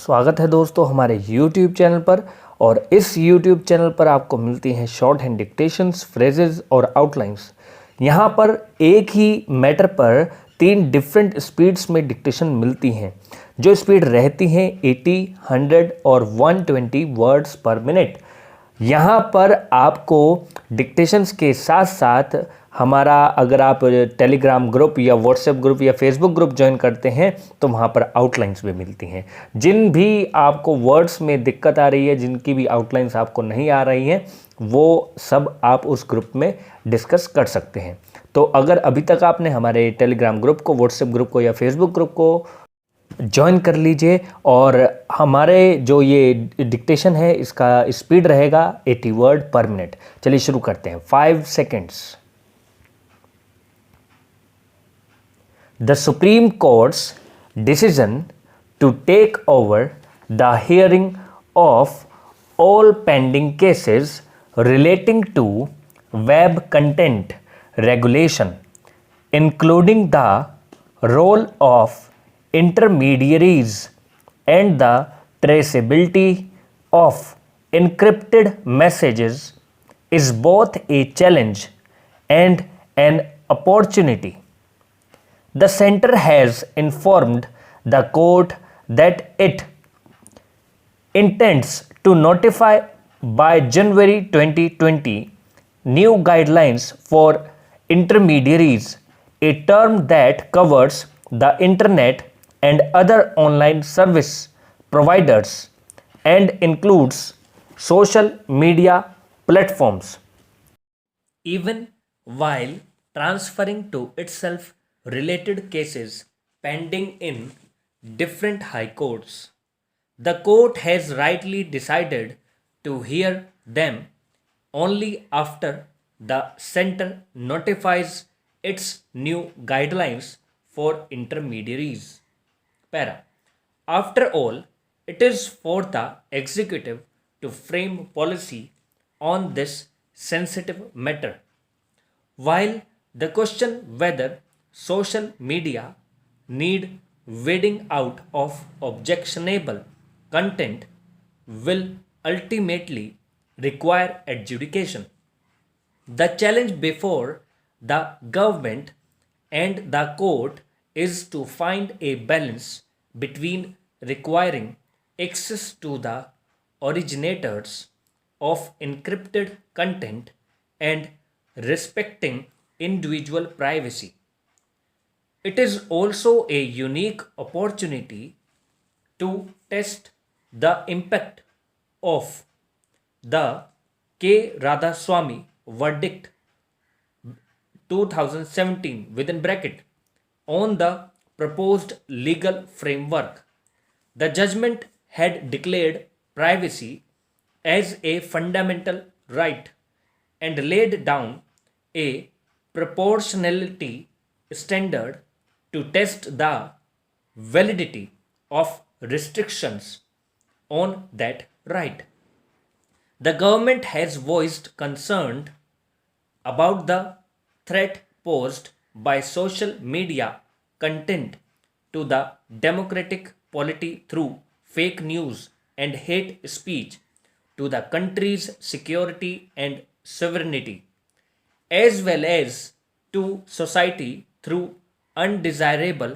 स्वागत है दोस्तों हमारे YouTube चैनल पर। और इस YouTube चैनल पर आपको मिलती हैं शॉर्ट हैंड डिक्टेशंस, फ्रेजेस और आउटलाइंस। यहाँ पर एक ही मैटर पर 3 डिफरेंट स्पीड्स में डिक्टेशन मिलती हैं। जो स्पीड रहती हैं 80, 100 और 120 वर्ड्स पर मिनट। यहाँ पर आपको डिक्टेशंस के साथ साथ हमारा अगर आप टेलीग्राम ग्रुप या व्हाट्सएप ग्रुप या फेसबुक ग्रुप ज्वाइन करते हैं तो वहाँ पर आउटलाइंस भी मिलती हैं। जिन भी आपको वर्ड्स में दिक्कत आ रही है, जिनकी भी आउटलाइंस आपको नहीं आ रही हैं, वो सब आप उस ग्रुप में डिस्कस कर सकते हैं। तो अगर अभी तक आपने हमारे टेलीग्राम ग्रुप को, व्हाट्सएप ग्रुप को या फेसबुक ग्रुप को ज्वाइन कर लीजिए। और हमारे जो ये डिक्टेशन है इसका स्पीड रहेगा 80 वर्ड पर मिनट। चलिए शुरू करते हैं। 5 seconds. The Supreme Court's decision to take over the hearing of all pending cases relating to web content regulation, including the role of intermediaries and the traceability of encrypted messages, is both a challenge and an opportunity. The center has informed the court that it intends to notify by January 2020 new guidelines for intermediaries, a term that covers the internet and other online service providers and includes social media platforms, even while transferring to itself related cases pending in different high courts. The court has rightly decided to hear them only after the center notifies its new guidelines for intermediaries. Para. After all, it is for the executive to frame policy on this sensitive matter. While the question whether social media need weeding out of objectionable content will ultimately require adjudication, the challenge before the government and the court is to find a balance between requiring access to the originators of encrypted content and respecting individual privacy. It is also a unique opportunity to test the impact of the K. Radhaswamy verdict 2017 within bracket on the proposed legal framework. The judgment had declared privacy as a fundamental right and laid down a proportionality standard to test the validity of restrictions on that right. The government has voiced concern about the threat posed by social media content to the democratic polity through fake news and hate speech, to the country's security and sovereignty, as well as to society through undesirable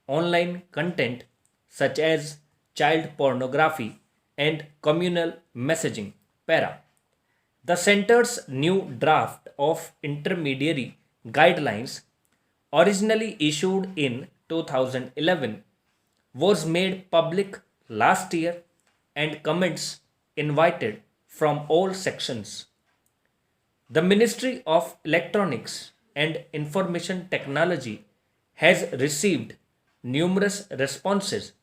online content such as child pornography and communal messaging. Para. The center's new draft of intermediary guidelines, originally issued in 2011, was made public last year and comments invited from all sections. The Ministry of Electronics and Information Technology has received numerous responses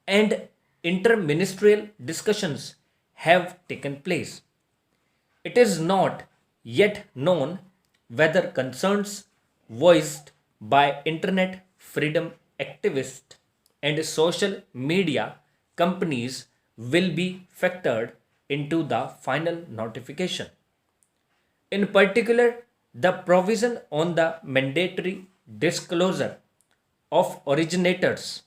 and interministerial discussions have taken place. It is not yet known whether concerns voiced by internet freedom activists and social media companies will be factored into the final notification. In particular, the provision on the mandatory disclosure of originators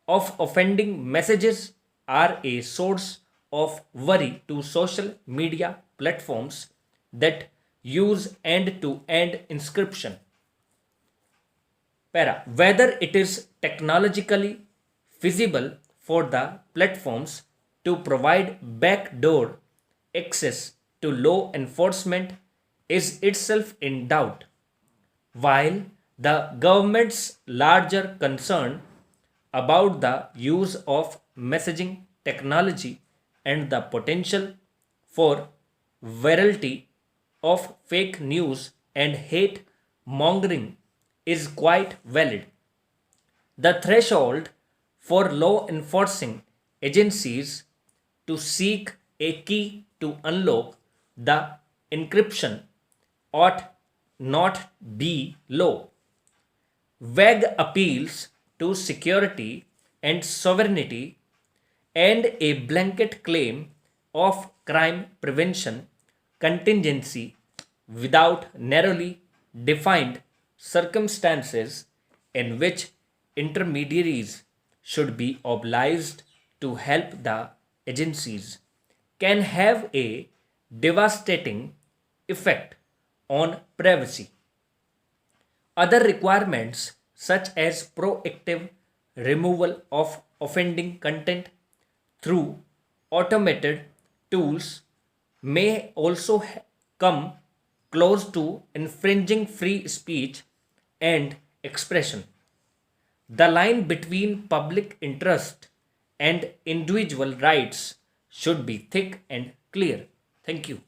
of offending messages are a source of worry to social media platforms that use end-to-end encryption. Para, whether it is technologically feasible for the platforms to provide backdoor access to law enforcement is itself in doubt, while the government's larger concern about the use of messaging technology and the potential for virality of fake news and hate mongering is quite valid. The threshold for law enforcing agencies to seek a key to unlock the encryption ought not be low. Vague appeals to security and sovereignty and a blanket claim of crime prevention contingency without narrowly defined circumstances in which intermediaries should be obliged to help the agencies can have a devastating effect on privacy. Other requirements, such as proactive removal of offending content through automated tools, may also come close to infringing free speech and expression. The line between public interest and individual rights should be thick and clear. Thank you.